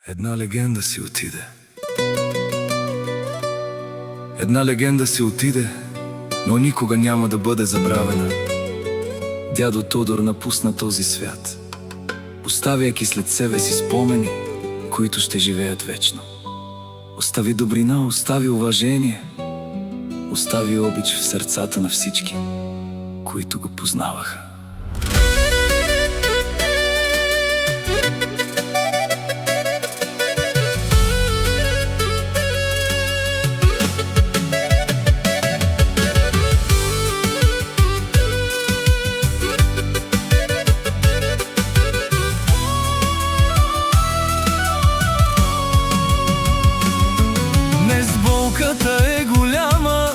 Една легенда си отиде. Една легенда си отиде, но никога няма да бъде забравена. Дядо Тодор напусна този свят, оставяйки след себе си спомени, които ще живеят вечно. Остави добрина, остави уважение, остави обич в сърцата на всички, които го познаваха. Болката е голяма,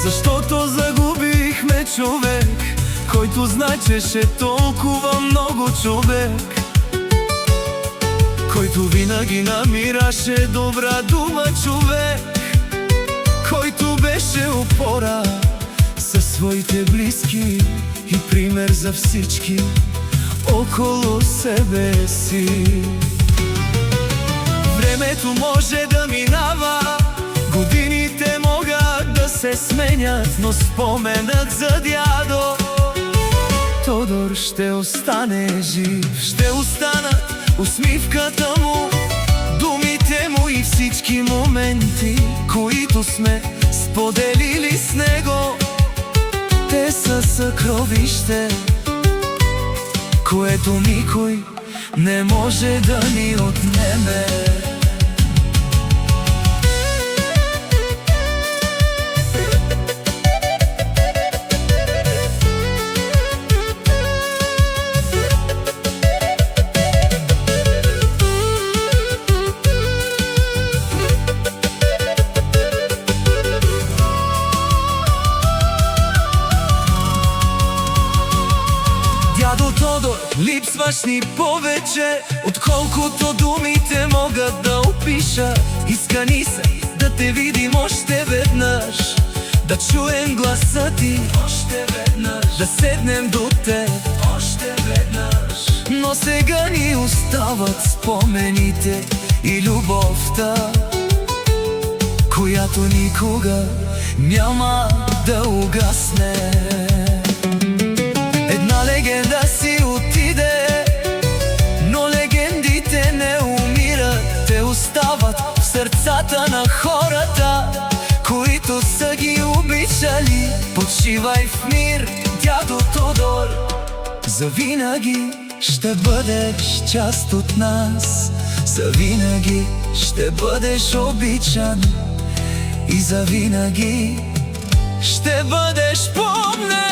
защото загубихме човек, който значеше толкова много. Човек, който винаги намираше добра дума. Човек, който беше опора със своите близки и пример за всички около себе си. Времето може да минава, годините могат да се сменят, но споменът за дядо Тодор ще остане жив. Ще останат усмивката му, думите му и всички моменти, които сме споделили с него. Те са съкровище, което никой не може да ни отнеме. Дядо Тодор, липсваш ни повече, отколкото думите могат да опишат. Иска ни се да те видим още веднъж, да чуем гласа ти още веднъж, да седнем до теб още веднъж. Но сега ни остават спомените и любовта, която никога няма да угасне. Една легенда си отиде, но легендите не умират. Те остават в сърцата на хората, които са ги обичали. Почивай в мир, дядо Тодор, завинаги ще бъдеш част от нас. Завинаги ще бъдеш обичан и завинаги ще бъдеш помнен.